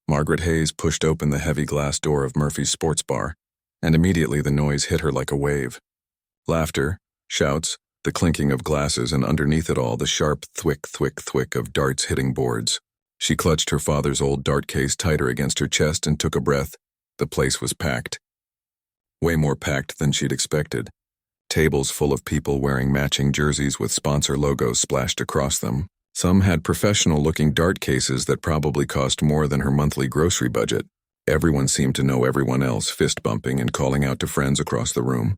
Margaret Hayes pushed open the heavy glass door of Murphy's sports bar, and immediately the noise hit her like a wave. Laughter, shouts, the clinking of glasses, and underneath it all the sharp thwick, thwick, thwick of darts hitting boards. She clutched her father's old dart case tighter against her chest and took a breath. The place was packed. Way more packed than she'd expected. Tables full of people wearing matching jerseys with sponsor logos splashed across them. Some had professional-looking dart cases that probably cost more than her monthly grocery budget. Everyone seemed to know everyone else, fist-bumping and calling out to friends across the room.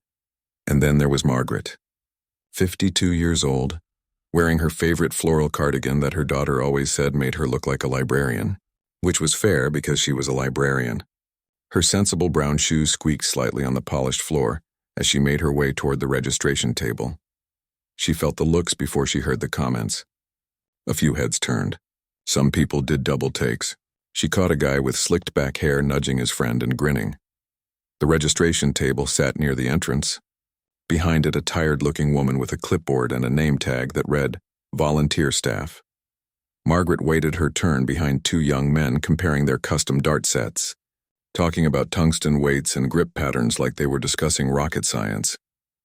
And then there was Margaret, 52 years old, wearing her favorite floral cardigan that her daughter always said made her look like a librarian, which was fair because she was a librarian. Her sensible brown shoes squeaked slightly on the polished floor as she made her way toward the registration table. She felt the looks before she heard the comments. A few heads turned. Some people did double takes. She caught a guy with slicked back hair nudging his friend and grinning. The registration table sat near the entrance. Behind it, a tired-looking woman with a clipboard and a name tag that read, "Volunteer Staff." Margaret waited her turn behind two young men comparing their custom dart sets, talking about tungsten weights and grip patterns like they were discussing rocket science.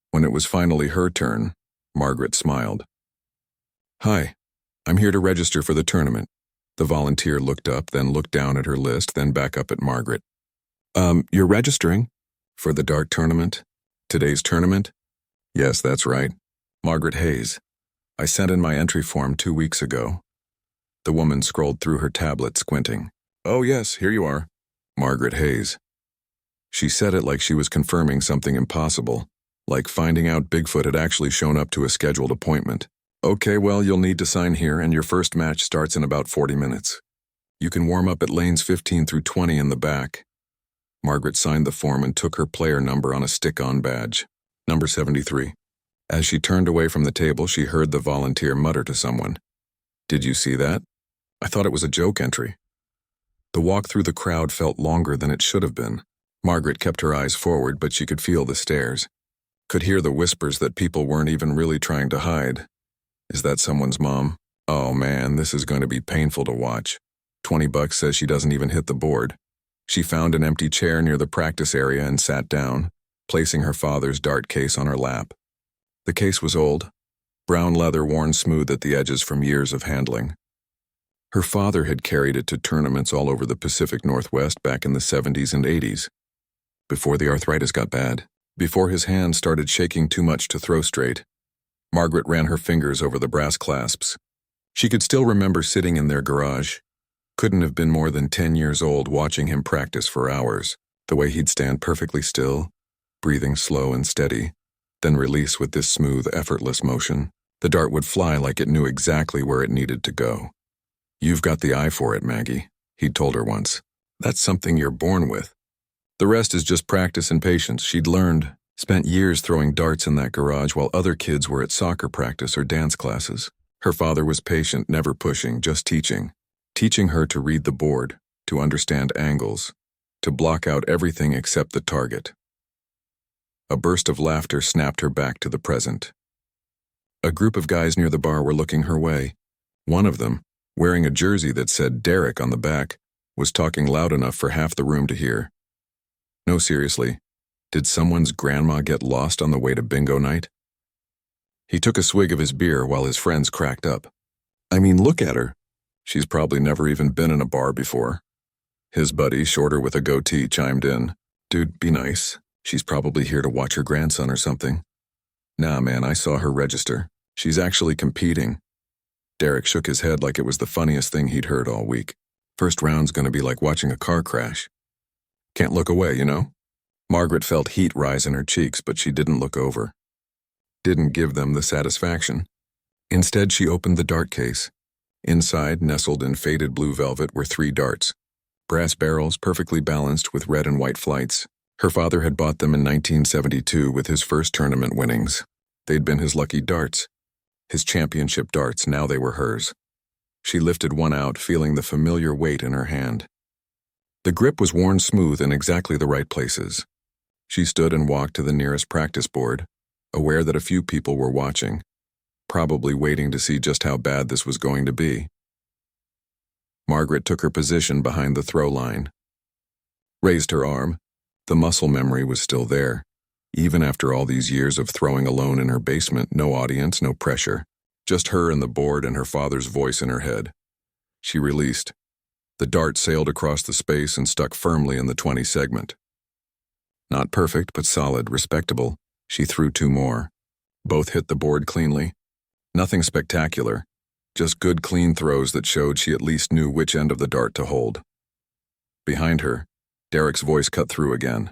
When it was finally her turn, Margaret smiled. "Hi, I'm here to register for the tournament." The volunteer looked up, then looked down at her list, then back up at Margaret. You're registering? For the dart tournament? Today's tournament? Yes, that's right. Margaret Hayes. I sent in my entry form 2 weeks ago. The woman scrolled through her tablet, squinting. Oh yes, here you are. Margaret Hayes. She said it like she was confirming something impossible, like finding out Bigfoot had actually shown up to a scheduled appointment. Okay, well, you'll need to sign here, and your first match starts in about 40 minutes. You can warm up at lanes 15 through 20 in the back. Margaret signed the form and took her player number on a stick-on badge, number 73. As she turned away from the table, she heard the volunteer mutter to someone. Did you see that? I thought it was a joke entry. The walk through the crowd felt longer than it should have been. Margaret kept her eyes forward, but she could feel the stares. Could hear the whispers that people weren't even really trying to hide. Is that someone's mom? Oh man, this is going to be painful to watch. $20 says she doesn't even hit the board. She found an empty chair near the practice area and sat down, placing her father's dart case on her lap. The case was old, brown leather worn smooth at the edges from years of handling. Her father had carried it to tournaments all over the Pacific Northwest back in the 70s and 80s. Before the arthritis got bad, before his hand started shaking too much to throw straight, Margaret ran her fingers over the brass clasps. She could still remember sitting in their garage. Couldn't have been more than 10 years old, watching him practice for hours, the way he'd stand perfectly still, breathing slow and steady, then release with this smooth, effortless motion. The dart would fly like it knew exactly where it needed to go. You've got the eye for it, Maggie, he'd told her once. That's something you're born with. The rest is just practice and patience. She'd learned, spent years throwing darts in that garage while other kids were at soccer practice or dance classes. Her father was patient, never pushing, just teaching her to read the board, to understand angles, to block out everything except the target. A burst of laughter snapped her back to the present. A group of guys near the bar were looking her way. One of them, wearing a jersey that said Derek on the back, was talking loud enough for half the room to hear. No, seriously, did someone's grandma get lost on the way to bingo night? He took a swig of his beer while his friends cracked up. I mean, look at her. She's probably never even been in a bar before. His buddy, shorter with a goatee, chimed in. Dude, be nice. She's probably here to watch her grandson or something. Nah, man, I saw her register. She's actually competing. Derek shook his head like it was the funniest thing he'd heard all week. First round's gonna be like watching a car crash. Can't look away, you know? Margaret felt heat rise in her cheeks, but she didn't look over. Didn't give them the satisfaction. Instead, she opened the dart case. Inside, nestled in faded blue velvet, were 3 darts. Brass barrels, perfectly balanced with red and white flights. Her father had bought them in 1972 with his first tournament winnings. They'd been his lucky darts. His championship darts, now they were hers. She lifted one out, feeling the familiar weight in her hand. The grip was worn smooth in exactly the right places. She stood and walked to the nearest practice board, aware that a few people were watching, probably waiting to see just how bad this was going to be. Margaret took her position behind the throw line. Raised her arm. The muscle memory was still there. Even after all these years of throwing alone in her basement, no audience, no pressure. Just her and the board and her father's voice in her head. She released. The dart sailed across the space and stuck firmly in the 20 segment. Not perfect, but solid, respectable. She threw 2 more. Both hit the board cleanly. Nothing spectacular. Just good, clean throws that showed she at least knew which end of the dart to hold. Behind her, Derek's voice cut through again.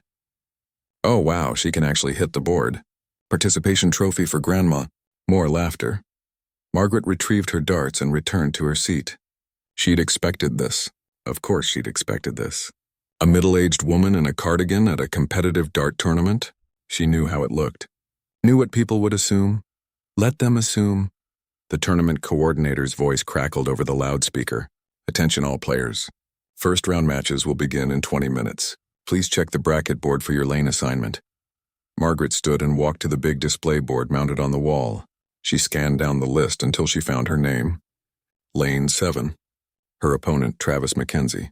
Oh wow, she can actually hit the board. Participation trophy for Grandma. More laughter. Margaret retrieved her darts and returned to her seat. She'd expected this. Of course she'd expected this. A middle-aged woman in a cardigan at a competitive dart tournament? She knew how it looked. Knew what people would assume. Let them assume. The tournament coordinator's voice crackled over the loudspeaker. Attention all players. First round matches will begin in 20 minutes. Please check the bracket board for your lane assignment. Margaret stood and walked to the big display board mounted on the wall. She scanned down the list until she found her name. Lane 7. Her opponent, Travis Mackenzie.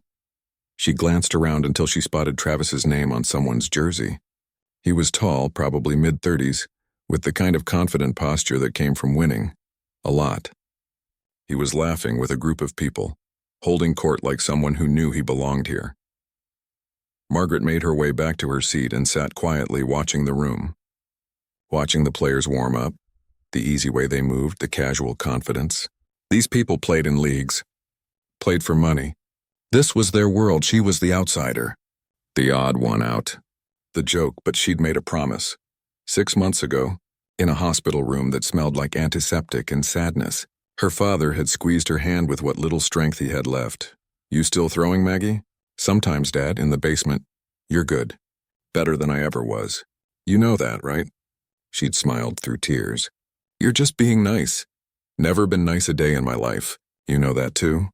She glanced around until she spotted Travis's name on someone's jersey. He was tall, probably mid-30s, with the kind of confident posture that came from winning. A lot. He was laughing with a group of people, holding court like someone who knew he belonged here. Margaret made her way back to her seat and sat quietly watching the room. Watching the players warm up, the easy way they moved, the casual confidence. These people played in leagues, played for money. This was their world. She was the outsider. The odd one out. The joke, but she'd made a promise. 6 months ago, in a hospital room that smelled like antiseptic and sadness, her father had squeezed her hand with what little strength he had left. You still throwing, Maggie? Sometimes, Dad, in the basement. You're good. Better than I ever was. You know that, right? She'd smiled through tears. You're just being nice. Never been nice a day in my life. You know that too?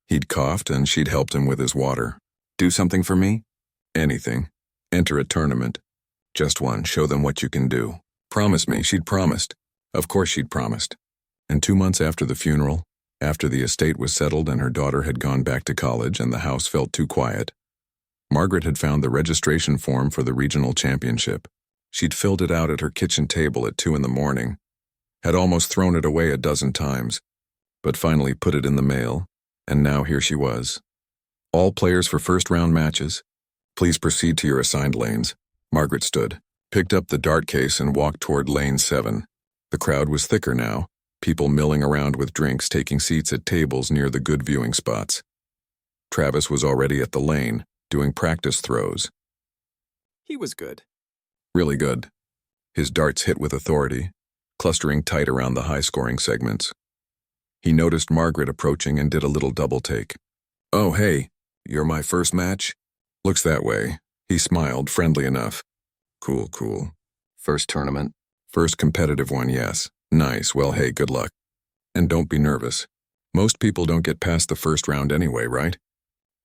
He'd coughed and she'd helped him with his water. Do something for me? Anything. Enter a tournament. Just one. Show them what you can do. Promise me. She'd promised. Of course she'd promised. And 2 months after the funeral, after the estate was settled and her daughter had gone back to college and the house felt too quiet, Margaret had found the registration form for the regional championship. She'd filled it out at her kitchen table at 2 a.m, had almost thrown it away a dozen times, but finally put it in the mail, and now here she was. All players for first-round matches. Please proceed to your assigned lanes. Margaret stood, picked up the dart case and walked toward lane 7. The crowd was thicker now, people milling around with drinks, taking seats at tables near the good viewing spots. Travis was already at the lane, doing practice throws. He was good. Really good. His darts hit with authority, clustering tight around the high-scoring segments. He noticed Margaret approaching and did a little double-take. Oh, hey, you're my first match? Looks that way. He smiled, friendly enough. Cool, cool. First tournament? First competitive one, yes. Nice, well, hey, good luck. And don't be nervous. Most people don't get past the first round anyway, right?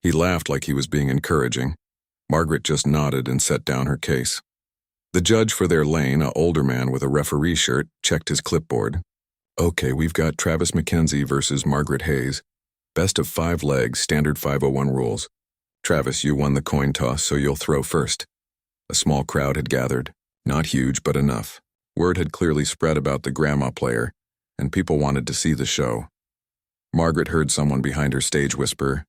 He laughed like he was being encouraging. Margaret just nodded and set down her case. The judge for their lane, an older man with a referee shirt, checked his clipboard. Okay, we've got Travis Mackenzie versus Margaret Hayes. Best of 5 legs, standard 501 rules. Travis, you won the coin toss, so you'll throw first. A small crowd had gathered. Not huge, but enough. Word had clearly spread about the grandma player, and people wanted to see the show. Margaret heard someone behind her stage whisper,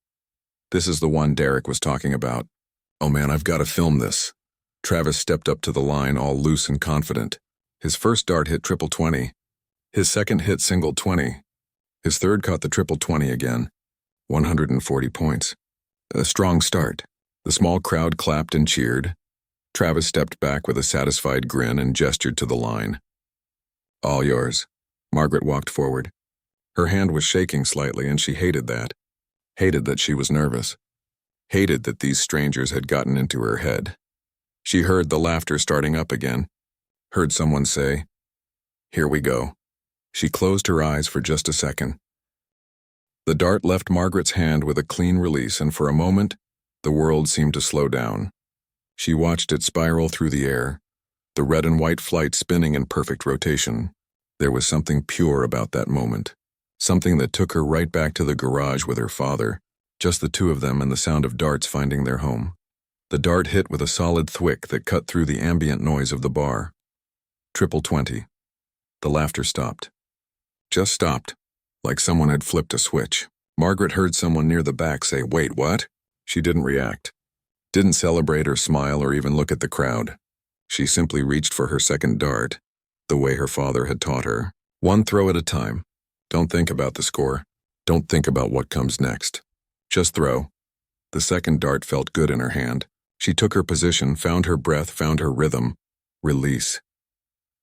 "This is the one Derek was talking about." Oh man, I've got to film this. Travis stepped up to the line all loose and confident. His first dart hit triple 20. His second hit single 20. His third caught the triple 20 again. 140 points. A strong start. The small crowd clapped and cheered. Travis stepped back with a satisfied grin and gestured to the line. All yours. Margaret walked forward. Her hand was shaking slightly and she hated that. Hated that she was nervous. Hated that these strangers had gotten into her head. She heard the laughter starting up again. Heard someone say, "Here we go." She closed her eyes for just a second. The dart left Margaret's hand with a clean release, and for a moment, the world seemed to slow down. She watched it spiral through the air, the red and white flight spinning in perfect rotation. There was something pure about that moment, Something that took her right back to the garage with her father, just the two of them and the sound of darts finding their home. The dart hit with a solid thwick that cut through the ambient noise of the bar. 20. The laughter stopped. Just stopped, like someone had flipped a switch. Margaret heard someone near the back say, "Wait, what?" She didn't react. Didn't celebrate or smile or even look at the crowd. She simply reached for her second dart, the way her father had taught her. One throw at a time. Don't think about the score. Don't think about what comes next. Just throw. The second dart felt good in her hand. She took her position, found her breath, found her rhythm. Release.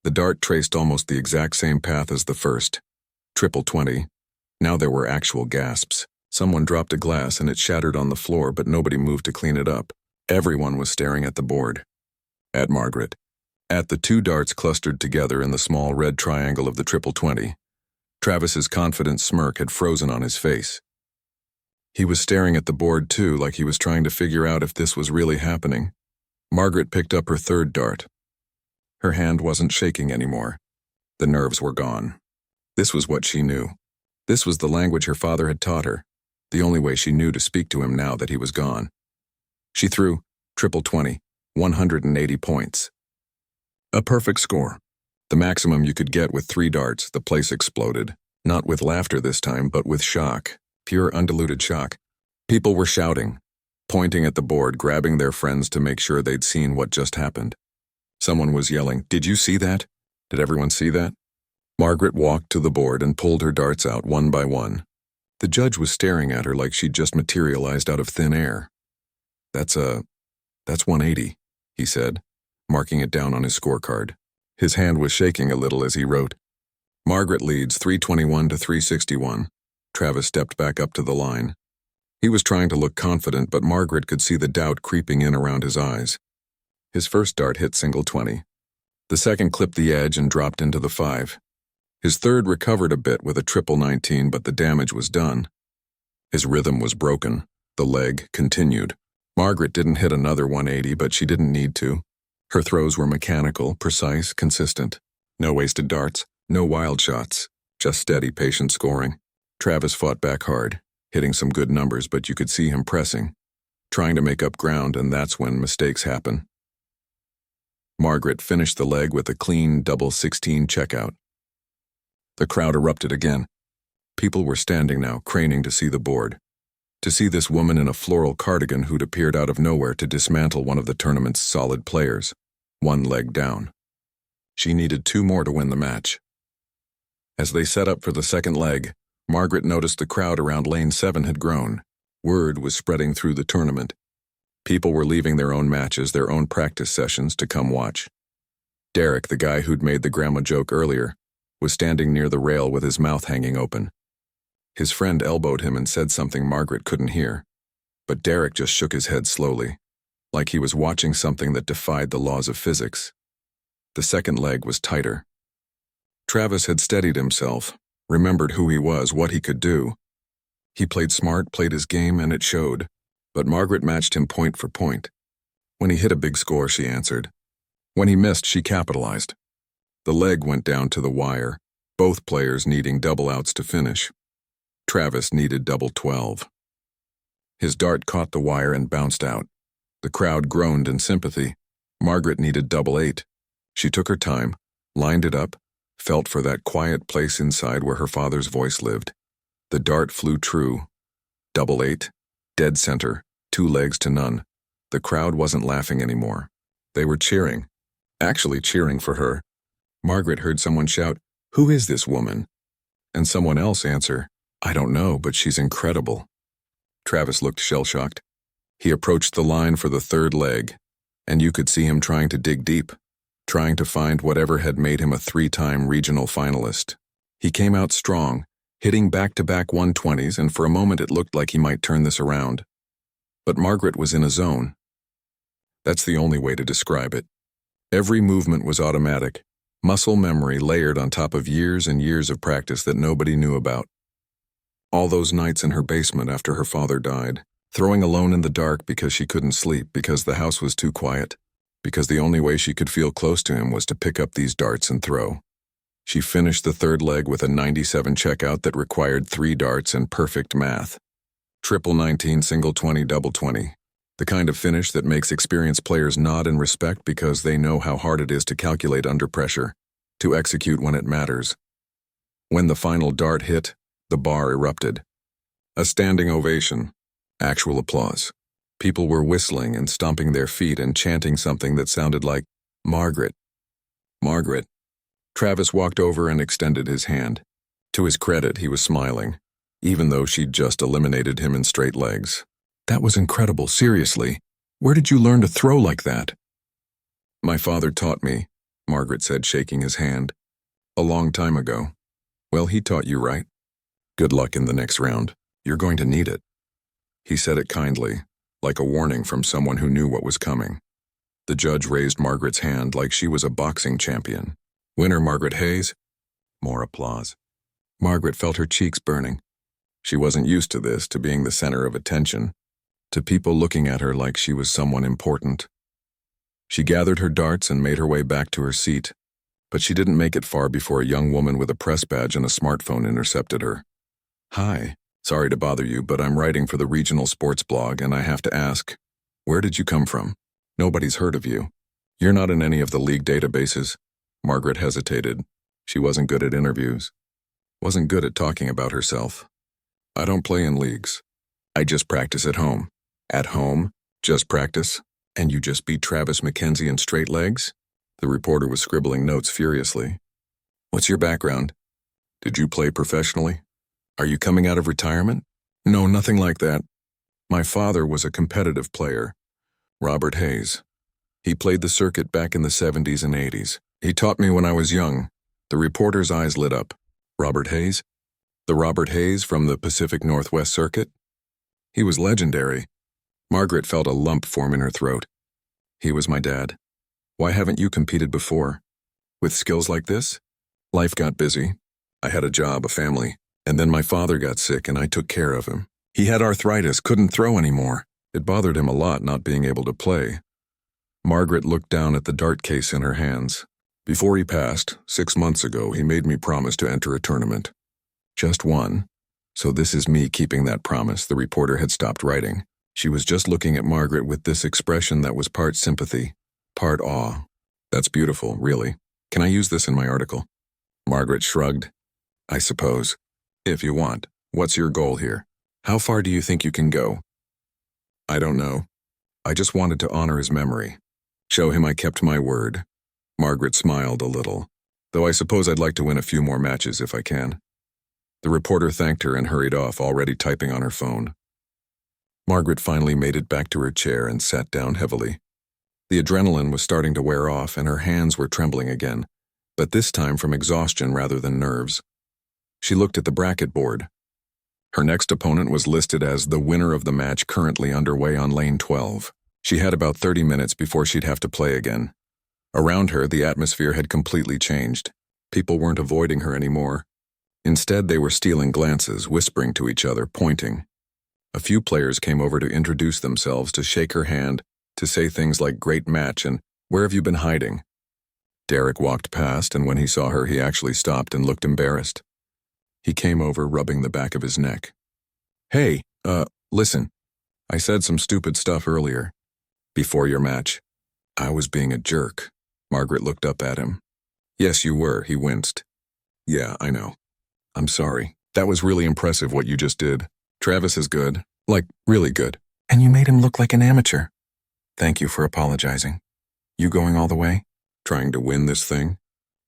The dart traced almost the exact same path as the first. 20. Now there were actual gasps. Someone dropped a glass and it shattered on the floor, but nobody moved to clean it up. Everyone was staring at the board. At Margaret. At the two darts clustered together in the small red triangle of the 20. Travis's confident smirk had frozen on his face. He was staring at the board too, like he was trying to figure out if this was really happening. Margaret picked up her third dart. Her hand wasn't shaking anymore. The nerves were gone. This was what she knew. This was the language her father had taught her, the only way she knew to speak to him now that he was gone. She threw 20, 180 points. A perfect score. The maximum you could get with 3 darts. The place exploded. Not with laughter this time, but with shock. Pure undiluted shock. People were shouting, pointing at the board, grabbing their friends to make sure they'd seen what just happened. Someone was yelling, "Did you see that? Did everyone see that?" Margaret walked to the board and pulled her darts out one by one. The judge was staring at her like she'd just materialized out of thin air. That's 180, he said, marking it down on his scorecard. His hand was shaking a little as he wrote. Margaret leads 321 to 361. Travis stepped back up to the line. He was trying to look confident, but Margaret could see the doubt creeping in around his eyes. His first dart hit single 20. The second clipped the edge and dropped into the 5. His third recovered a bit with a 19, but the damage was done. His rhythm was broken. The leg continued. Margaret didn't hit another 180, but she didn't need to. Her throws were mechanical, precise, consistent. No wasted darts, no wild shots, just steady, patient scoring. Travis fought back hard, hitting some good numbers, but you could see him pressing, trying to make up ground, and that's when mistakes happen. Margaret finished the leg with a clean double 16 checkout. The crowd erupted again. People were standing now, craning to see the board. To see this woman in a floral cardigan who'd appeared out of nowhere to dismantle one of the tournament's solid players, one leg down. She needed 2 more to win the match. As they set up for the second leg, Margaret noticed the crowd around lane 7 had grown. Word was spreading through the tournament. People were leaving their own matches, their own practice sessions to come watch. Derek, the guy who'd made the grandma joke earlier, was standing near the rail with his mouth hanging open. His friend elbowed him and said something Margaret couldn't hear, but Derek just shook his head slowly, like he was watching something that defied the laws of physics. The second leg was tighter. Travis had steadied himself, remembered who he was, what he could do. He played smart, played his game, and it showed, but Margaret matched him point for point. When he hit a big score, she answered. When he missed, she capitalized. The leg went down to the wire, both players needing double outs to finish. Travis needed double 12. His dart caught the wire and bounced out. The crowd groaned in sympathy. Margaret needed double 8. She took her time, lined it up, felt for that quiet place inside where her father's voice lived. The dart flew true. Double 8, dead center, 2 legs to none. The crowd wasn't laughing anymore. They were cheering, actually cheering for her. Margaret heard someone shout, "Who is this woman?" And someone else answer, "I don't know, but she's incredible." Travis looked shell-shocked. He approached the line for the third leg, and you could see him trying to dig deep, trying to find whatever had made him a 3-time regional finalist. He came out strong, hitting back-to-back 120s, and for a moment it looked like he might turn this around. But Margaret was in a zone. That's the only way to describe it. Every movement was automatic, muscle memory layered on top of years and years of practice that nobody knew about. All those nights in her basement after her father died, throwing alone in the dark because she couldn't sleep, because the house was too quiet, because the only way she could feel close to him was to pick up these darts and throw. She finished the third leg with a 97 checkout that required 3 darts and perfect math. Triple 19, single 20, double 20. The kind of finish that makes experienced players nod in respect because they know how hard it is to calculate under pressure, to execute when it matters. When the final dart hit, the bar erupted. A standing ovation. Actual applause. People were whistling and stomping their feet and chanting something that sounded like, "Margaret. Margaret." Travis walked over and extended his hand. To his credit, he was smiling, even though she'd just eliminated him in straight legs. "That was incredible, seriously. Where did you learn to throw like that?" "My father taught me," Margaret said, shaking his hand. "A long time ago." "Well, he taught you right. Good luck in the next round. You're going to need it." He said it kindly, like a warning from someone who knew what was coming. The judge raised Margaret's hand like she was a boxing champion. "Winner Margaret Hayes." More applause. Margaret felt her cheeks burning. She wasn't used to this, to being the center of attention, to people looking at her like she was someone important. She gathered her darts and made her way back to her seat, but she didn't make it far before a young woman with a press badge and a smartphone intercepted her. "Hi, sorry to bother you, but I'm writing for the regional sports blog and I have to ask, where did you come from? Nobody's heard of you. You're not in any of the league databases." Margaret hesitated. She wasn't good at interviews. Wasn't good at talking about herself. "I don't play in leagues. I just practice at home." "At home? Just practice? And you just beat Travis McKenzie in straight legs?" The reporter was scribbling notes furiously. "What's your background? Did you play professionally? Are you coming out of retirement?" "No, nothing like that. My father was a competitive player. Robert Hayes. He played the circuit back in the 70s and 80s. He taught me when I was young." The reporter's eyes lit up. "Robert Hayes? The Robert Hayes from the Pacific Northwest Circuit? He was legendary." Margaret felt a lump form in her throat. "He was my dad. Why haven't you competed before? With skills like this?" "Life got busy. I had a job, a family, and then my father got sick and I took care of him. He had arthritis, couldn't throw anymore. It bothered him a lot not being able to play." Margaret looked down at the dart case in her hands. "Before he passed, 6 months ago, he made me promise to enter a tournament. Just one. So this is me keeping that promise." The reporter had stopped writing. She was just looking at Margaret with this expression that was part sympathy, part awe. "That's beautiful, really. Can I use this in my article?" Margaret shrugged. "I suppose. If you want. What's your goal here? How far do you think you can go?" "I don't know. I just wanted to honor his memory. Show him I kept my word." Margaret smiled a little. "Though I suppose I'd like to win a few more matches if I can." The reporter thanked her and hurried off, already typing on her phone. Margaret finally made it back to her chair and sat down heavily. The adrenaline was starting to wear off and her hands were trembling again, but this time from exhaustion rather than nerves. She looked at the bracket board. Her next opponent was listed as the winner of the match currently underway on lane 12. She had about 30 minutes before she'd have to play again. Around her, the atmosphere had completely changed. People weren't avoiding her anymore. Instead, they were stealing glances, whispering to each other, pointing. A few players came over to introduce themselves, to shake her hand, to say things like "great match" and "where have you been hiding?" Derek walked past, and when he saw her, he actually stopped and looked embarrassed. He came over, rubbing the back of his neck. "Hey, listen. I said some stupid stuff earlier. Before your match. I was being a jerk." Margaret looked up at him. "Yes, you were," he winced. "Yeah, I know. I'm sorry. That was really impressive what you just did. Travis is good. Like, really good. And you made him look like an amateur. Thank you for apologizing. You going all the way? Trying to win this thing?"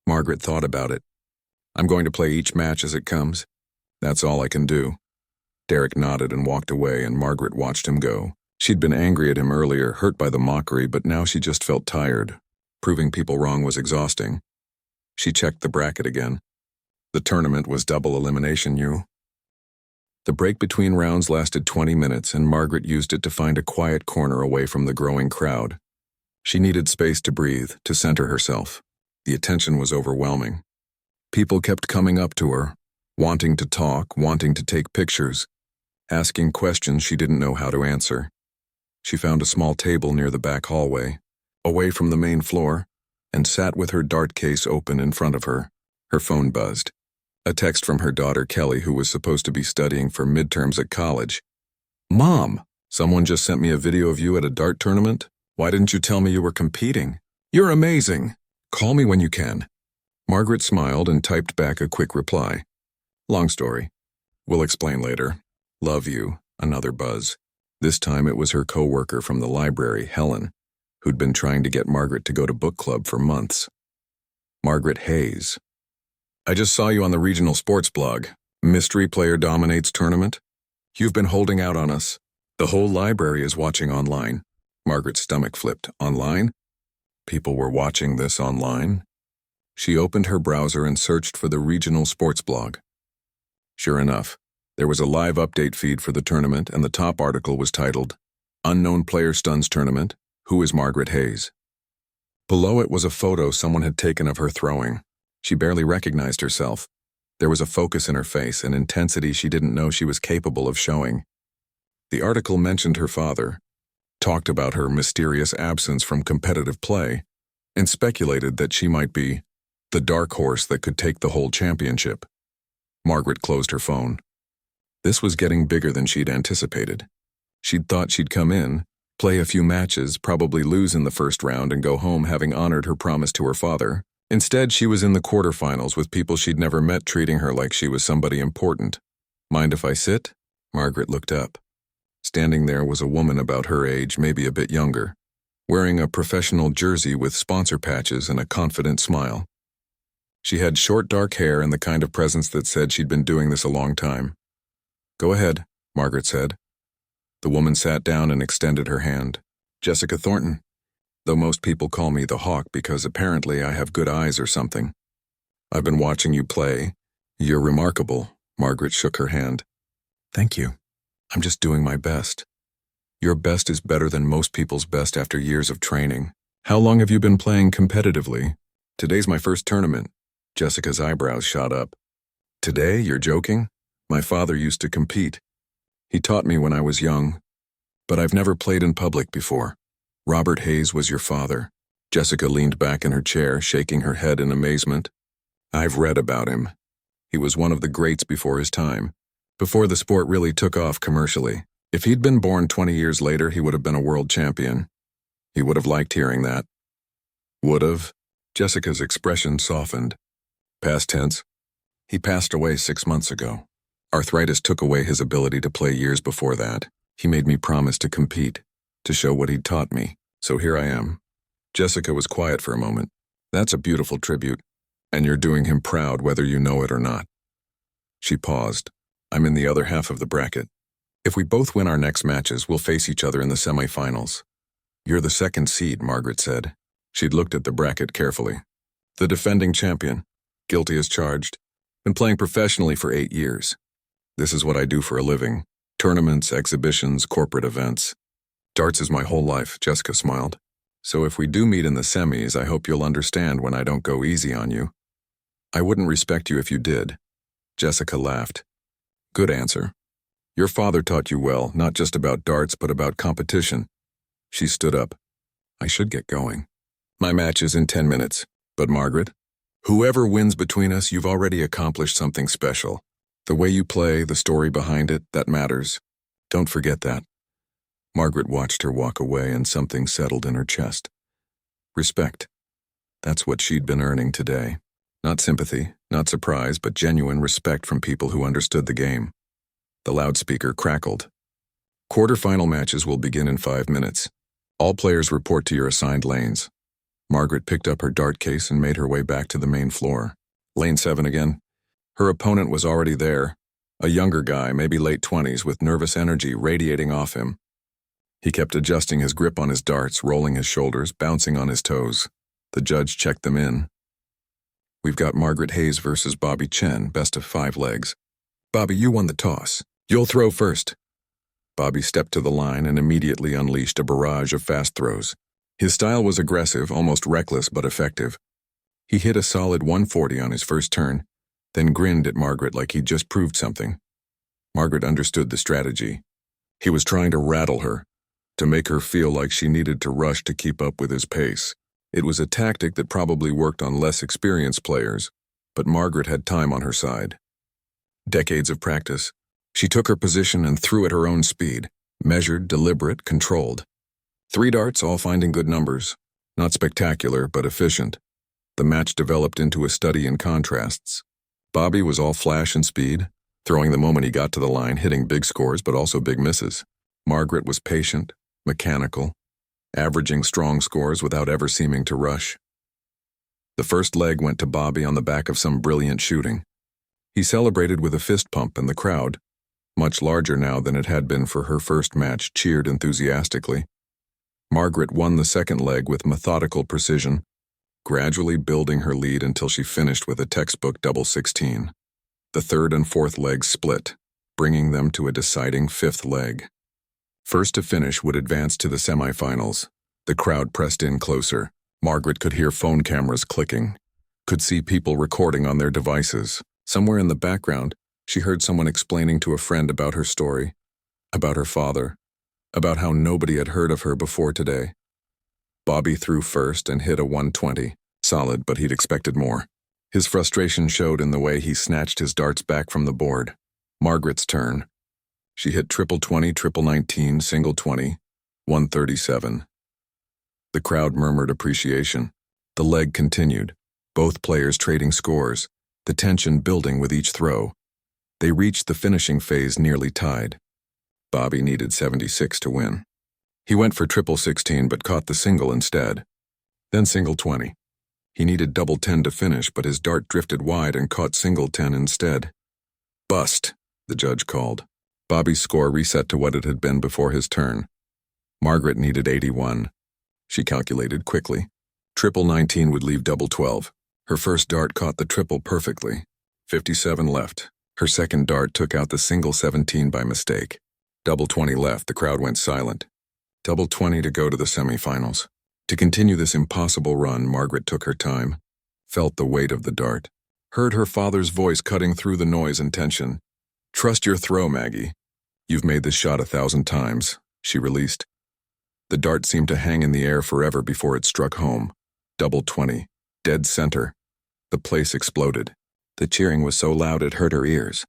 Margaret thought about it. "I'm going to play each match as it comes. That's all I can do." Derek nodded and walked away, and Margaret watched him go. She'd been angry at him earlier, hurt by the mockery, but now she just felt tired. Proving people wrong was exhausting. She checked the bracket again. The tournament was double elimination, The break between rounds lasted 20 minutes, and Margaret used it to find a quiet corner away from the growing crowd. She needed space to breathe, to center herself. The attention was overwhelming. People kept coming up to her, wanting to talk, wanting to take pictures, asking questions she didn't know how to answer. She found a small table near the back hallway, away from the main floor, and sat with her dart case open in front of her, Her phone buzzed. A text from her daughter Kelly, who was supposed to be studying for midterms at college. "Mom, someone just sent me a video of you at a dart tournament. Why didn't you tell me you were competing? You're amazing. Call me when you can." Margaret smiled and typed back a quick reply. "Long story. We'll explain later. Love you." Another buzz. This time it was her co-worker from the library, Helen, who'd been trying to get Margaret to go to book club for months. Margaret Hayes. "I just saw you on the regional sports blog. Mystery Player Dominates Tournament. You've been holding out on us. The whole library is watching online." Margaret's stomach flipped. Online? People were watching this online? She opened her browser and searched for the regional sports blog. Sure enough, there was a live update feed for the tournament, and the top article was titled, "Unknown Player Stuns Tournament. Who is Margaret Hayes?" Below it was a photo someone had taken of her throwing. She barely recognized herself. There was a focus in her face, an intensity she didn't know she was capable of showing. The article mentioned her father, talked about her mysterious absence from competitive play, and speculated that she might be the dark horse that could take the whole championship. Margaret closed her phone. This was getting bigger than she'd anticipated. She'd thought she'd come in, play a few matches, probably lose in the first round, and go home having honored her promise to her father. Instead, she was in the quarterfinals with people she'd never met, treating her like she was somebody important. "Mind if I sit?" Margaret looked up. Standing there was a woman about her age, maybe a bit younger, wearing a professional jersey with sponsor patches and a confident smile. She had short dark hair and the kind of presence that said she'd been doing this a long time. "Go ahead," Margaret said. The woman sat down and extended her hand. "Jessica Thornton. Though most people call me the Hawk because apparently I have good eyes or something. I've been watching you play. You're remarkable." Margaret shook her hand. "Thank you. I'm just doing my best. Your best is better than most people's best after years of training. How long have you been playing competitively?" "Today's my first tournament." Jessica's eyebrows shot up. "Today? You're joking? My father used to compete. He taught me when I was young. But I've never played in public before." "Robert Hayes was your father." Jessica leaned back in her chair, shaking her head in amazement. "I've read about him. He was one of the greats before his time, before the sport really took off commercially. If he'd been born 20 years later, he would have been a world champion." He would have liked hearing that. "Would have?" Jessica's expression softened. Past tense. "He passed away 6 months ago. Arthritis took away his ability to play years before that. He made me promise to compete, to show what he'd taught me. So here I am." Jessica was quiet for a moment. "That's a beautiful tribute, and you're doing him proud whether you know it or not." She paused. "I'm in the other half of the bracket. If we both win our next matches, we'll face each other in the semifinals." "You're the second seed," Margaret said. She'd looked at the bracket carefully. "The defending champion. Guilty as charged. Been playing professionally for 8 years. This is what I do for a living. Tournaments, exhibitions, corporate events. Darts is my whole life," Jessica smiled. "So if we do meet in the semis, I hope you'll understand when I don't go easy on you." "I wouldn't respect you if you did." Jessica laughed. "Good answer. Your father taught you well, not just about darts, but about competition." She stood up. "I should get going. My match is in 10 minutes. But Margaret, whoever wins between us, you've already accomplished something special. The way you play, the story behind it, that matters. Don't forget that." Margaret watched her walk away, and something settled in her chest. Respect. That's what she'd been earning today. Not sympathy, not surprise, but genuine respect from people who understood the game. The loudspeaker crackled. "Quarterfinal matches will begin in 5 minutes. All players report to your assigned lanes." Margaret picked up her dart case and made her way back to the main floor. Lane 7 again. Her opponent was already there, a younger guy, maybe late 20s, with nervous energy radiating off him. He kept adjusting his grip on his darts, rolling his shoulders, bouncing on his toes. The judge checked them in. "We've got Margaret Hayes versus Bobby Chen, best of 5 legs. Bobby, you won the toss. You'll throw first." Bobby stepped to the line and immediately unleashed a barrage of fast throws. His style was aggressive, almost reckless, but effective. He hit a solid 140 on his first turn, then grinned at Margaret like he'd just proved something. Margaret understood the strategy. He was trying to rattle her, to make her feel like she needed to rush to keep up with his pace. It was a tactic that probably worked on less experienced players, but Margaret had time on her side. Decades of practice. She took her position and threw at her own speed, measured, deliberate, controlled. 3 darts, all finding good numbers. Not spectacular, but efficient. The match developed into a study in contrasts. Bobby was all flash and speed, throwing the moment he got to the line, hitting big scores but also big misses. Margaret was patient, mechanical, averaging strong scores without ever seeming to rush. The first leg went to Bobby on the back of some brilliant shooting. He celebrated with a fist pump, and the crowd, much larger now than it had been for her first match, cheered enthusiastically. Margaret won the second leg with methodical precision, gradually building her lead until she finished with a textbook double 16. The third and fourth legs split, bringing them to a deciding fifth leg. First to finish would advance to the semifinals. The crowd pressed in closer. Margaret could hear phone cameras clicking, could see people recording on their devices. Somewhere in the background, she heard someone explaining to a friend about her story, about her father, about how nobody had heard of her before today. Bobby threw first and hit a 120. Solid, but he'd expected more. His frustration showed in the way he snatched his darts back from the board. Margaret's turn. She hit triple 20, triple 19, single 20, 137. The crowd murmured appreciation. The leg continued, both players trading scores, the tension building with each throw. They reached the finishing phase nearly tied. Bobby needed 76 to win. He went for triple 16 but caught the single instead. Then single 20. He needed double 10 to finish, but his dart drifted wide and caught single 10 instead. Bust, the judge called. Bobby's score reset to what it had been before his turn. Margaret needed 81. She calculated quickly. Triple 19 would leave double 12. Her first dart caught the triple perfectly. 57 left. Her second dart took out the single 17 by mistake. Double 20 left. The crowd went silent. Double 20 to go to the semifinals. To continue this impossible run, Margaret took her time, felt the weight of the dart, heard her father's voice cutting through the noise and tension. Trust your throw, Maggie. You've made this shot 1,000 times, she released. The dart seemed to hang in the air forever before it struck home. Double 20. Dead center. The place exploded. The cheering was so loud it hurt her ears.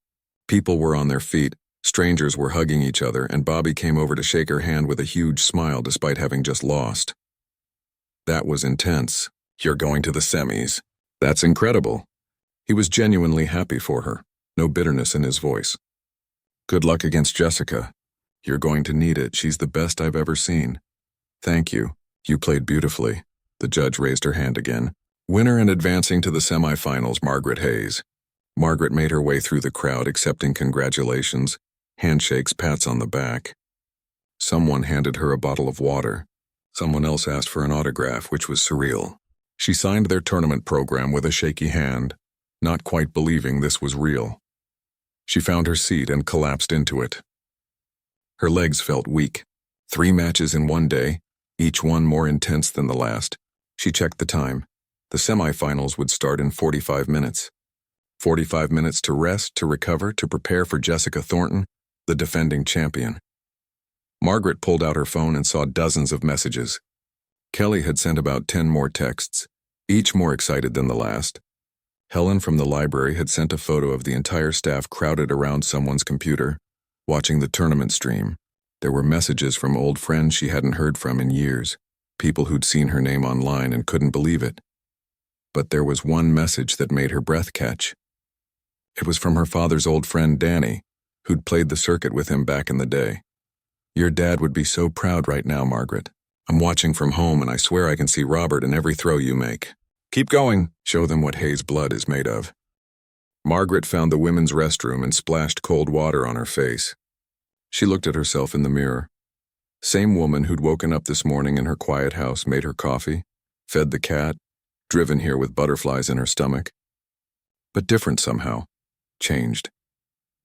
People were on their feet, strangers were hugging each other, and Bobby came over to shake her hand with a huge smile despite having just lost. That was intense. You're going to the semis. That's incredible. He was genuinely happy for her, no bitterness in his voice. Good luck against Jessica. You're going to need it. She's the best I've ever seen. Thank you. You played beautifully. The judge raised her hand again. Winner and advancing to the semifinals, Margaret Hayes. Margaret made her way through the crowd, accepting congratulations, handshakes, pats on the back. Someone handed her a bottle of water. Someone else asked for an autograph, which was surreal. She signed their tournament program with a shaky hand, not quite believing this was real. She found her seat and collapsed into it. Her legs felt weak. 3 matches in one day, each one more intense than the last. She checked the time. The semifinals would start in 45 minutes. 45 minutes to rest, to recover, to prepare for Jessica Thornton, the defending champion. Margaret pulled out her phone and saw dozens of messages. Kelly had sent about 10 more texts, each more excited than the last. Helen from the library had sent a photo of the entire staff crowded around someone's computer, watching the tournament stream. There were messages from old friends she hadn't heard from in years, people who'd seen her name online and couldn't believe it. But there was one message that made her breath catch. It was from her father's old friend Danny, who'd played the circuit with him back in the day. Your dad would be so proud right now, Margaret. I'm watching from home and I swear I can see Robert in every throw you make. Keep going. Show them what Hayes' blood is made of. Margaret found the women's restroom and splashed cold water on her face. She looked at herself in the mirror. Same woman who'd woken up this morning in her quiet house, made her coffee, fed the cat, driven here with butterflies in her stomach. But different somehow. Changed.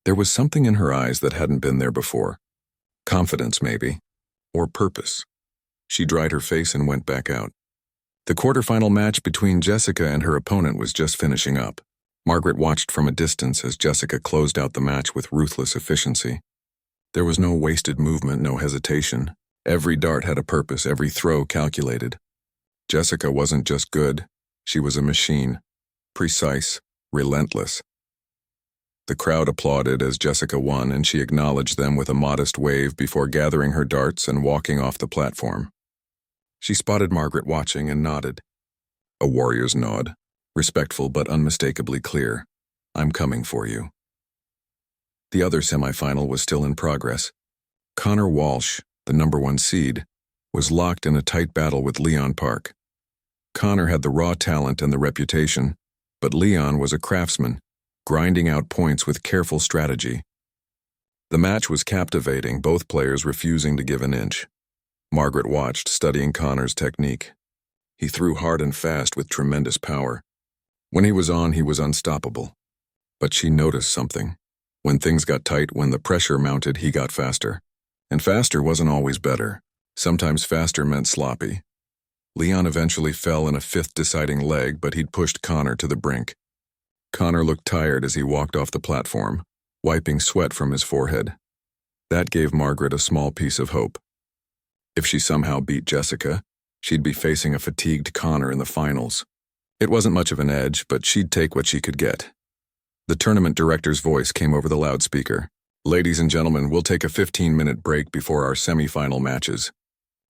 There was something in her eyes that hadn't been there before. Confidence, maybe. Or purpose. She dried her face and went back out. The quarterfinal match between Jessica and her opponent was just finishing up. Margaret watched from a distance as Jessica closed out the match with ruthless efficiency. There was no wasted movement, no hesitation. Every dart had a purpose, every throw calculated. Jessica wasn't just good. She was a machine. Precise, relentless. The crowd applauded as Jessica won, and she acknowledged them with a modest wave before gathering her darts and walking off the platform. She spotted Margaret watching and nodded. A warrior's nod, respectful but unmistakably clear. I'm coming for you. The other semifinal was still in progress. Connor Walsh, the #1 seed, was locked in a tight battle with Leon Park. Connor had the raw talent and the reputation, but Leon was a craftsman, grinding out points with careful strategy. The match was captivating, both players refusing to give an inch. Margaret watched, studying Connor's technique. He threw hard and fast with tremendous power. When he was on, he was unstoppable. But she noticed something. When things got tight, when the pressure mounted, he got faster. And faster wasn't always better. Sometimes faster meant sloppy. Leon eventually fell in a fifth deciding leg, but he'd pushed Connor to the brink. Connor looked tired as he walked off the platform, wiping sweat from his forehead. That gave Margaret a small piece of hope. If she somehow beat Jessica, she'd be facing a fatigued Connor in the finals. It wasn't much of an edge, but she'd take what she could get. The tournament director's voice came over the loudspeaker. Ladies and gentlemen, we'll take a 15-minute break before our semifinal matches.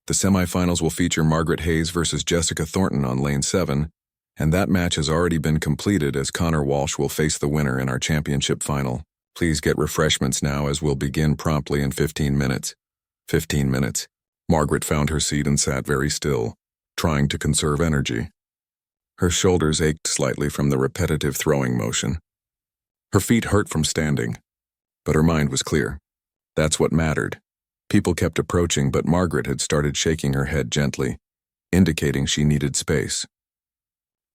The semifinals will feature Margaret Hayes versus Jessica Thornton on lane 7, and that match has already been completed as Connor Walsh will face the winner in our championship final. Please get refreshments now as we'll begin promptly in 15 minutes. 15 minutes. Margaret found her seat and sat very still, trying to conserve energy. Her shoulders ached slightly from the repetitive throwing motion. Her feet hurt from standing, but her mind was clear. That's what mattered. People kept approaching, but Margaret had started shaking her head gently, indicating she needed space.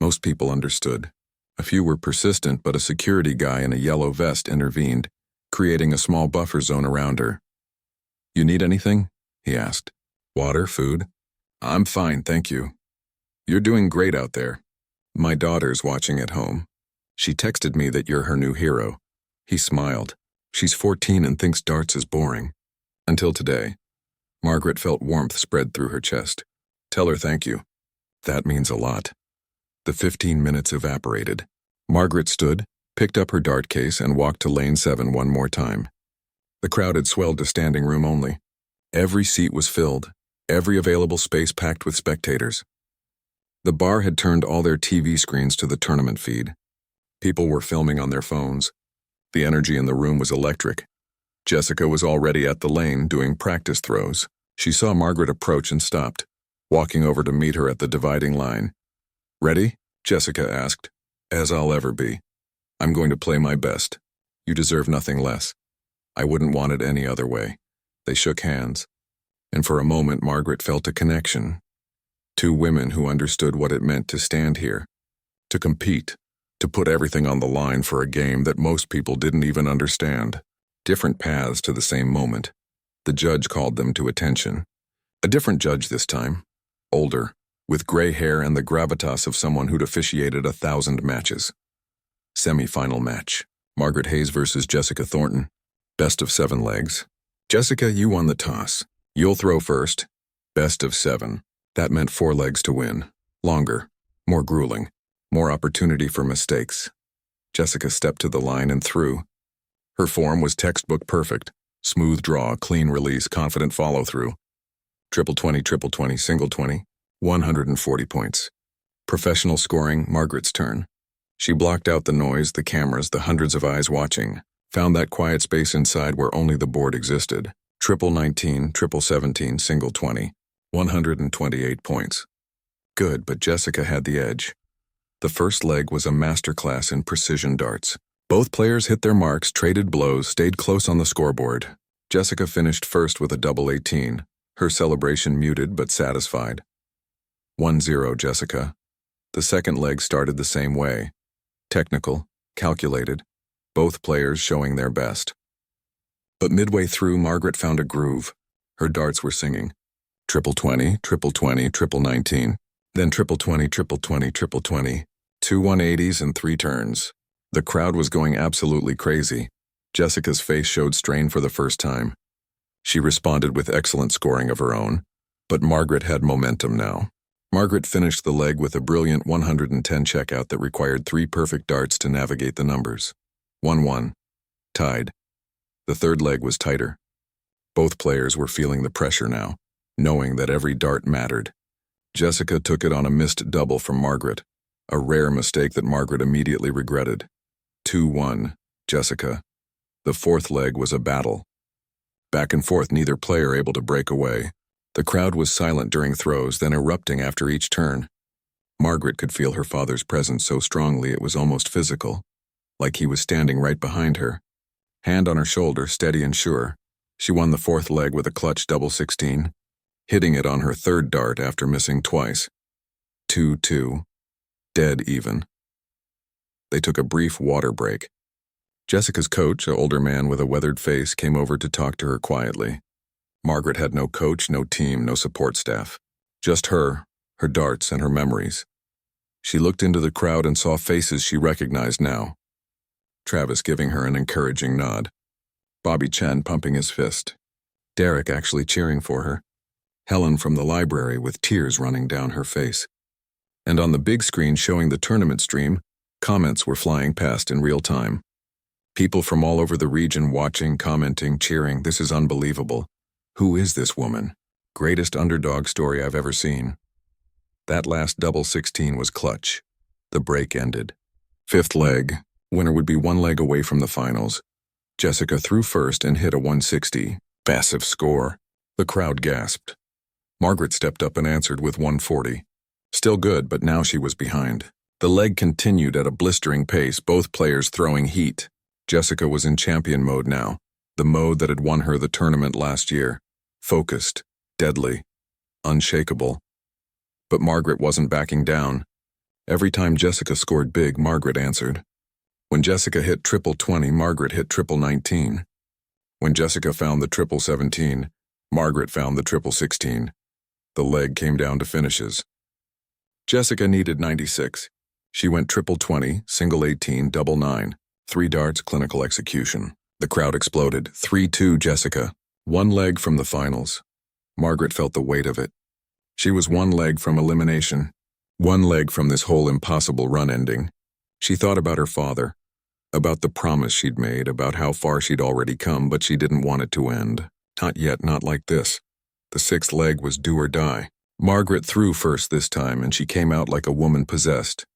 Most people understood. A few were persistent, but a security guy in a yellow vest intervened, creating a small buffer zone around her. You need anything? He asked. Water, food? I'm fine, thank you. You're doing great out there. My daughter's watching at home. She texted me that you're her new hero. He smiled. She's 14 and thinks darts is boring. Until today. Margaret felt warmth spread through her chest. Tell her thank you. That means a lot. The 15 minutes evaporated. Margaret stood, picked up her dart case, and walked to lane 7 one more time. The crowd had swelled to standing room only. Every seat was filled, every available space packed with spectators. The bar had turned all their TV screens to the tournament feed. People were filming on their phones. The energy in the room was electric. Jessica was already at the lane doing practice throws. She saw Margaret approach and stopped, walking over to meet her at the dividing line. Ready? Jessica asked. As I'll ever be. I'm going to play my best. You deserve nothing less. I wouldn't want it any other way. They shook hands. And for a moment, Margaret felt a connection. Two women who understood what it meant to stand here, to compete, to put everything on the line for a game that most people didn't even understand. Different paths to the same moment. The judge called them to attention. A different judge this time. Older, with gray hair and the gravitas of someone who'd officiated 1,000 matches. Semi-final match. Margaret Hayes versus Jessica Thornton. Best of 7 legs. Jessica, you won the toss. You'll throw first. Best of 7. That meant 4 legs to win. Longer. More grueling. More opportunity for mistakes. Jessica stepped to the line and threw. Her form was textbook perfect. Smooth draw, clean release, confident follow-through. Triple 20, triple 20, single 20. 140 points. Professional scoring, Margaret's turn. She blocked out the noise, the cameras, the hundreds of eyes watching. Found that quiet space inside where only the board existed. Triple 19, triple 17, single 20. 128 points. Good, but Jessica had the edge. The first leg was a masterclass in precision darts. Both players hit their marks, traded blows, stayed close on the scoreboard. Jessica finished first with a double 18, her celebration muted but satisfied. 1-0 Jessica. The second leg started the same way. Technical, calculated, both players showing their best. But midway through, Margaret found a groove. Her darts were singing. Triple 20, triple 20, triple 19. Then triple 20, triple 20, triple 20. 2 180s and 3 turns. The crowd was going absolutely crazy. Jessica's face showed strain for the first time. She responded with excellent scoring of her own, but Margaret had momentum now. Margaret finished the leg with a brilliant 110 checkout that required 3 perfect darts to navigate the numbers. 1-1. Tied. The third leg was tighter. Both players were feeling the pressure now, knowing that every dart mattered. Jessica took it on a missed double from Margaret, a rare mistake that Margaret immediately regretted. 2-1. Jessica. The fourth leg was a battle. Back and forth, neither player able to break away. The crowd was silent during throws, then erupting after each turn. Margaret could feel her father's presence so strongly it was almost physical, like he was standing right behind her. Hand on her shoulder, steady and sure, she won the fourth leg with a clutch double 16, hitting it on her third dart after missing twice. 2-2. Dead even. They took a brief water break. Jessica's coach, an older man with a weathered face, came over to talk to her quietly. Margaret had no coach, no team, no support staff. Just her darts, and her memories. She looked into the crowd and saw faces she recognized now. Travis giving her an encouraging nod. Bobby Chen pumping his fist. Derek actually cheering for her. Helen from the library with tears running down her face. And on the big screen showing the tournament stream, comments were flying past in real time. People from all over the region watching, commenting, cheering, "This is unbelievable. Who is this woman? Greatest underdog story I've ever seen." That last double 16 was clutch. The break ended. Fifth leg. Winner would be 1 leg away from the finals. Jessica threw first and hit a 160. Massive score. The crowd gasped. Margaret stepped up and answered with 140. Still good, but now she was behind. The leg continued at a blistering pace, both players throwing heat. Jessica was in champion mode now, the mode that had won her the tournament last year. Focused, deadly, unshakable. But Margaret wasn't backing down. Every time Jessica scored big, Margaret answered. When Jessica hit triple 20, Margaret hit triple 19. When Jessica found the triple 17, Margaret found the triple 16. The leg came down to finishes. Jessica needed 96. She went triple 20, single 18, double 9. 3 darts, clinical execution. The crowd exploded. 3-2 Jessica. 1 leg from the finals. Margaret felt the weight of it. She was 1 leg from elimination. 1 leg from this whole impossible run ending. She thought about her father, about the promise she'd made, about how far she'd already come, but she didn't want it to end. Not yet, not like this. The 6th leg was do or die. Margaret threw first this time, and she came out like a woman possessed.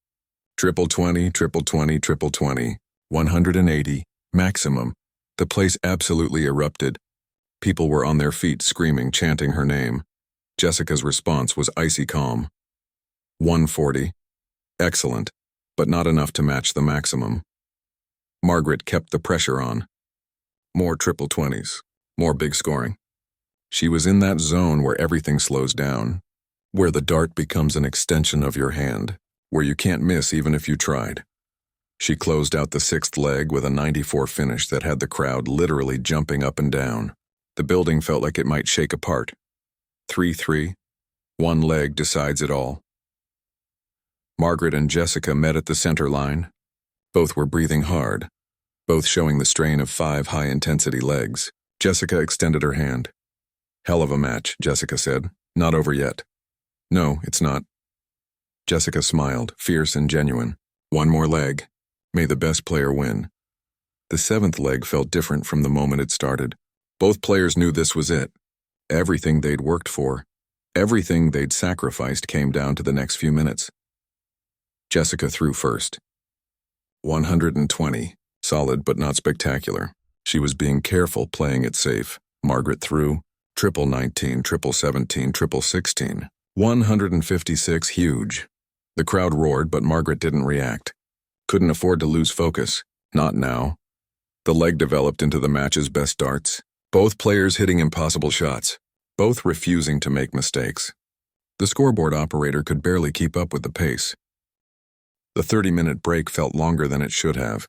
Triple 20, triple 20, triple 20. 180, maximum. The place absolutely erupted. People were on their feet screaming, chanting her name. Jessica's response was icy calm. 140. Excellent, but not enough to match the maximum. Margaret kept the pressure on. More triple 20s, more big scoring. She was in that zone where everything slows down, where the dart becomes an extension of your hand, where you can't miss even if you tried. She closed out the 6th leg with a 94 finish that had the crowd literally jumping up and down. The building felt like it might shake apart. 3-3. 1 leg decides it all. Margaret and Jessica met at the center line. Both were breathing hard, both showing the strain of 5 high-intensity legs. Jessica extended her hand. "Hell of a match," Jessica said. "Not over yet." "No, it's not." Jessica smiled, fierce and genuine. 1 more leg. May the best player win. The 7th leg felt different from the moment it started. Both players knew this was it. Everything they'd worked for, everything they'd sacrificed came down to the next few minutes. Jessica threw first. 120. Solid but not spectacular. She was being careful, playing it safe. Margaret threw. Triple 19, triple 17, triple 16. 156, huge. The crowd roared, but Margaret didn't react. Couldn't afford to lose focus. Not now. The leg developed into the match's best darts. Both players hitting impossible shots. Both refusing to make mistakes. The scoreboard operator could barely keep up with the pace. The 30-minute break felt longer than it should have.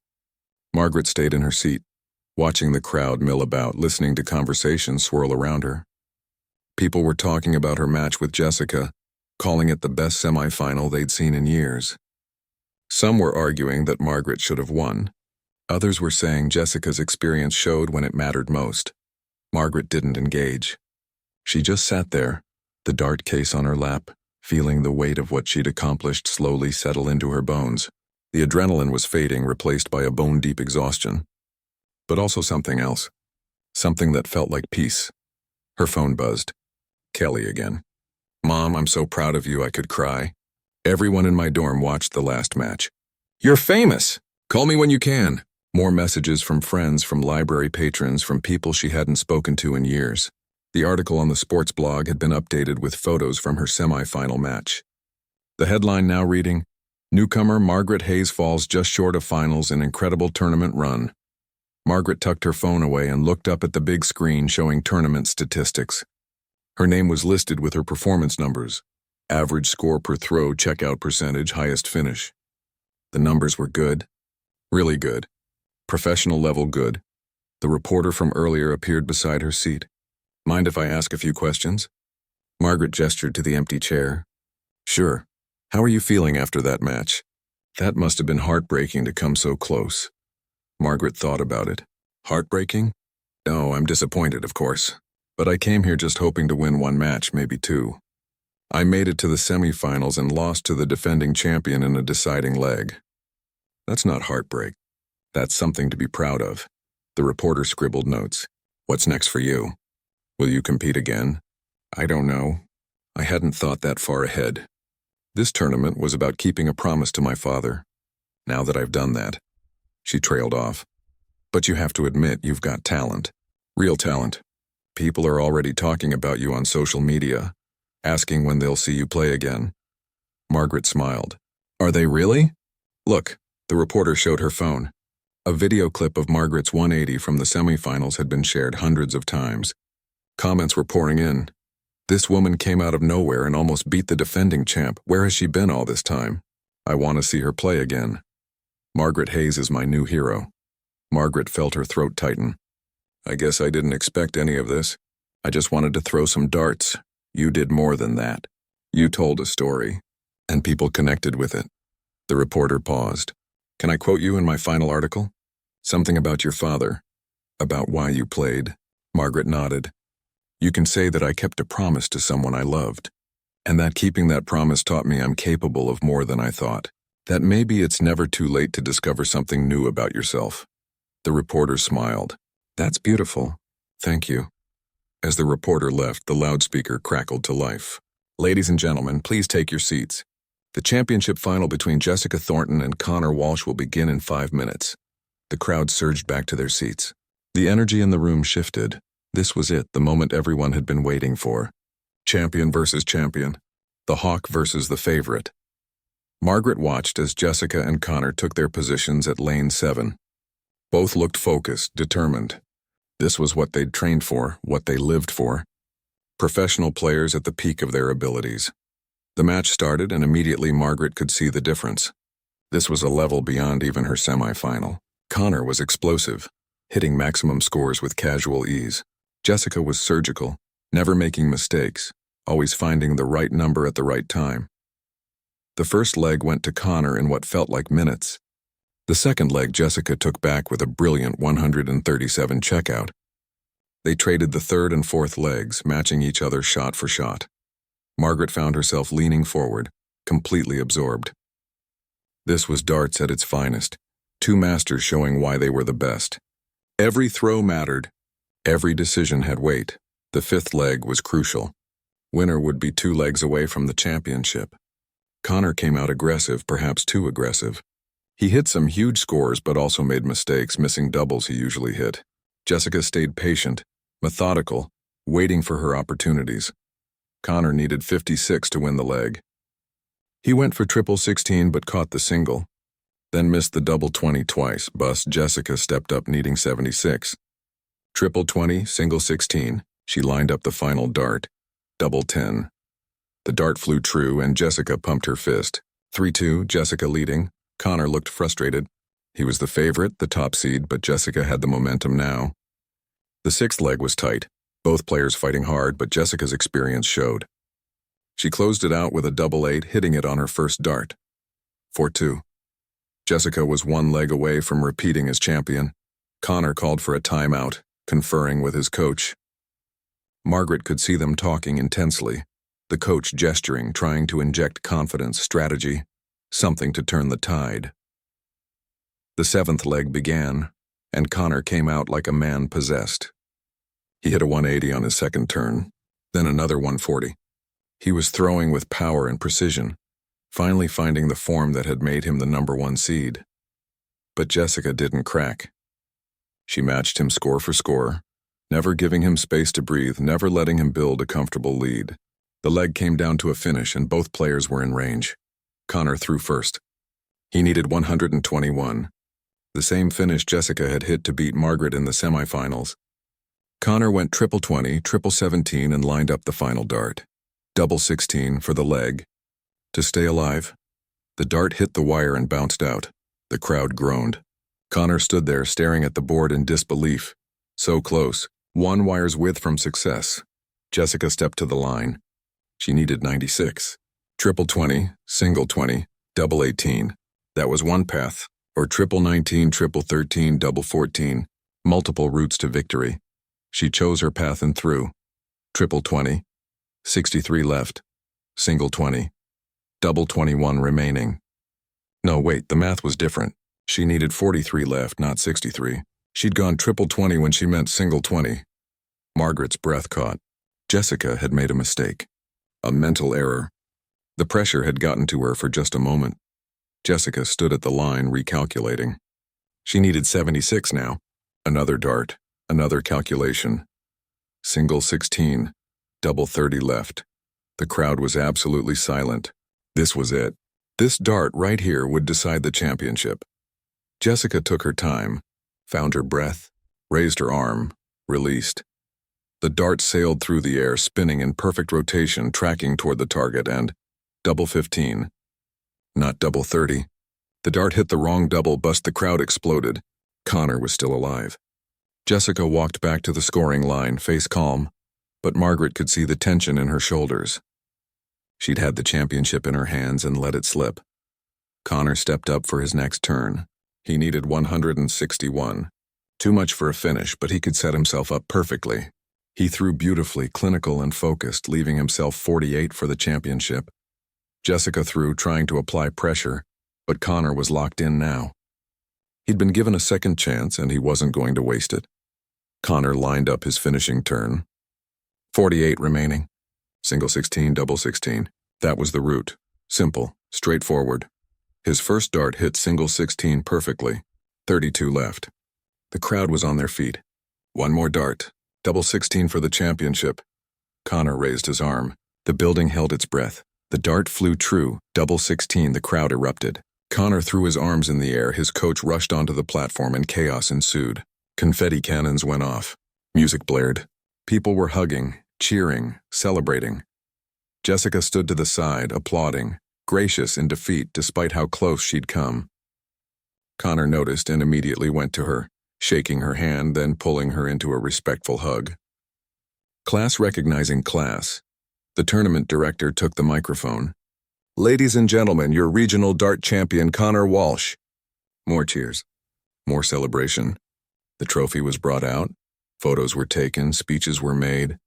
Margaret stayed in her seat, watching the crowd mill about, listening to conversations swirl around her. People were talking about her match with Jessica, calling it the best semifinal they'd seen in years. Some were arguing that Margaret should have won. Others were saying Jessica's experience showed when it mattered most. Margaret didn't engage. She just sat there, the dart case on her lap, feeling the weight of what she'd accomplished slowly settle into her bones. The adrenaline was fading, replaced by a bone-deep exhaustion. But also something else. Something that felt like peace. Her phone buzzed. Kelly again. "Mom, I'm so proud of you I could cry. Everyone in my dorm watched the last match. You're famous! Call me when you can." More messages from friends, from library patrons, from people she hadn't spoken to in years. The article on the sports blog had been updated with photos from her semi-final match. The headline now reading, "Newcomer Margaret Hayes falls just short of finals in incredible tournament run." Margaret tucked her phone away and looked up at the big screen showing tournament statistics. Her name was listed with her performance numbers. Average score per throw, checkout percentage, highest finish. The numbers were good. Really good. Professional level good. The reporter from earlier appeared beside her seat. "Mind if I ask a few questions?" Margaret gestured to the empty chair. "Sure. How are you feeling after that match? That must have been heartbreaking to come so close." Margaret thought about it. Heartbreaking? No, I'm disappointed, of course. But I came here just hoping to win one match, maybe two. I made it to the semifinals and lost to the defending champion in a deciding leg. That's not heartbreak. That's something to be proud of. The reporter scribbled notes. "What's next for you? Will you compete again?" "I don't know. I hadn't thought that far ahead. This tournament was about keeping a promise to my father. Now that I've done that." She trailed off. "But you have to admit you've got talent. Real talent. People are already talking about you on social media, asking when they'll see you play again." Margaret smiled. "Are they really?" "Look," the reporter showed her phone. A video clip of Margaret's 180 from the semifinals had been shared hundreds of times. Comments were pouring in. "This woman came out of nowhere and almost beat the defending champ. Where has she been all this time? I want to see her play again. Margaret Hayes is my new hero." Margaret felt her throat tighten. "I guess I didn't expect any of this. I just wanted to throw some darts. You did more than that. You told a story, and people connected with it." The reporter paused. "Can I quote you in my final article? Something about your father, about why you played." Margaret nodded. "You can say that I kept a promise to someone I loved, and that keeping that promise taught me I'm capable of more than I thought. That maybe it's never too late to discover something new about yourself." The reporter smiled. "That's beautiful. Thank you." As the reporter left, the loudspeaker crackled to life. "Ladies and gentlemen, please take your seats. The championship final between Jessica Thornton and Connor Walsh will begin in 5 minutes. The crowd surged back to their seats. The energy in the room shifted. This was it, the moment everyone had been waiting for. Champion versus champion. The hawk versus the favorite. Margaret watched as Jessica and Connor took their positions at lane 7. Both looked focused, determined. This was what they'd trained for, what they lived for. Professional players at the peak of their abilities. The match started, and immediately Margaret could see the difference. This was a level beyond even her semifinal. Connor was explosive, hitting maximum scores with casual ease. Jessica was surgical, never making mistakes, always finding the right number at the right time. The first leg went to Connor in what felt like minutes. The second leg Jessica took back with a brilliant 137 checkout. They traded the third and fourth legs, matching each other shot for shot. Margaret found herself leaning forward, completely absorbed. This was darts at its finest, two masters showing why they were the best. Every throw mattered. Every decision had weight. The fifth leg was crucial. Winner would be 2 legs away from the championship. Connor came out aggressive, perhaps too aggressive. He hit some huge scores but also made mistakes, missing doubles he usually hit. Jessica stayed patient, methodical, waiting for her opportunities. Connor needed 56 to win the leg. He went for triple 16 but caught the single, then missed the double 20 twice. Jessica stepped up needing 76. Triple 20, single 16. She lined up the final dart. Double 10. The dart flew true and Jessica pumped her fist. 3-2, Jessica leading. Connor looked frustrated. He was the favorite, the top seed, but Jessica had the momentum now. The sixth leg was tight. Both players fighting hard, but Jessica's experience showed. She closed it out with a double 8, hitting it on her first dart. 4-2. Jessica was 1 leg away from repeating as champion. Connor called for a timeout, conferring with his coach. Margaret could see them talking intensely. the coach gesturing, trying to inject confidence, strategy, something to turn the tide. The seventh leg began, and Connor came out like a man possessed. He hit a 180 on his second turn, then another 140. He was throwing with power and precision, finally finding the form that had made him the #1 seed. But Jessica didn't crack. She matched him score for score, never giving him space to breathe, never letting him build a comfortable lead. The leg came down to a finish, and both players were in range. Connor threw first. He needed 121, the same finish Jessica had hit to beat Margaret in the semifinals. Connor went triple 20, triple 17, and lined up the final dart. Double 16 for the leg. To stay alive, the dart hit the wire and bounced out. The crowd groaned. Connor stood there staring at the board in disbelief. So close, 1 wire's width from success. Jessica stepped to the line. She needed 96. Triple 20, single 20, double 18. That was one path, or triple 19, triple 13, double 14, multiple routes to victory. She chose her path and threw. Triple 20, 63 left, single 20, double 21 remaining. No, wait, the math was different. She needed 43 left, not 63. She'd gone triple 20 when she meant single 20. Margaret's breath caught. Jessica had made a mistake. A mental error. The pressure had gotten to her for just a moment. Jessica stood at the line, recalculating. She needed 76 now. Another dart, another calculation. Single 16, double 30 left. The crowd was absolutely silent. This was it. This dart right here would decide the championship. Jessica took her time, found her breath, raised her arm, released. The dart sailed through the air, spinning in perfect rotation, tracking toward the target, and double 15. Not double 30. The dart hit the wrong double, bust. The crowd exploded. Connor was still alive. Jessica walked back to the scoring line, face calm, but Margaret could see the tension in her shoulders. She'd had the championship in her hands and let it slip. Connor stepped up for his next turn. He needed 161. Too much for a finish, but he could set himself up perfectly. He threw beautifully, clinical and focused, leaving himself 48 for the championship. Jessica threw, trying to apply pressure, but Connor was locked in now. He'd been given a second chance, and he wasn't going to waste it. Connor lined up his finishing turn. 48 remaining. Single 16, double 16. That was the route. Simple, straightforward. His first dart hit single 16 perfectly. 32 left. The crowd was on their feet. One more dart. Double 16 for the championship. Connor raised his arm. The building held its breath. The dart flew true. Double 16, the crowd erupted. Connor threw his arms in the air. His coach rushed onto the platform and chaos ensued. Confetti cannons went off. Music blared. People were hugging, cheering, celebrating. Jessica stood to the side, applauding, gracious in defeat despite how close she'd come. Connor noticed and immediately went to her, shaking her hand, then pulling her into a respectful hug. Class recognizing class, the tournament director took the microphone. "Ladies and gentlemen, your regional dart champion, Connor Walsh." More cheers. More celebration. The trophy was brought out. Photos were taken. Speeches were made.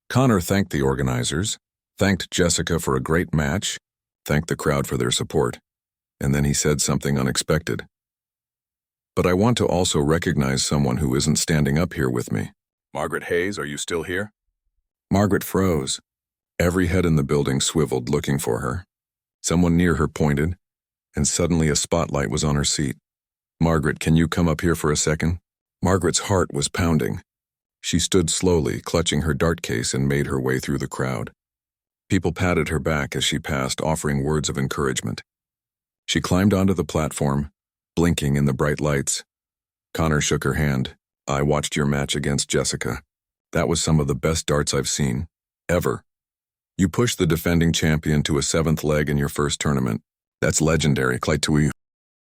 Connor thanked the organizers, thanked Jessica for a great match, thanked the crowd for their support, and then he said something unexpected. "But I want to also recognize someone who isn't standing up here with me." "Margaret Hayes, are you still here?" Margaret froze. Every head in the building swiveled, looking for her. Someone near her pointed, and suddenly a spotlight was on her seat. "Margaret, can you come up here for a second?" Margaret's heart was pounding. She stood slowly, clutching her dart case, and made her way through the crowd. People patted her back as she passed, offering words of encouragement. She climbed onto the platform, blinking in the bright lights. Connor shook her hand. "I watched your match against Jessica. That was some of the best darts I've seen, ever. You pushed the defending champion to a 7th leg in your first tournament. That's legendary, Clyde.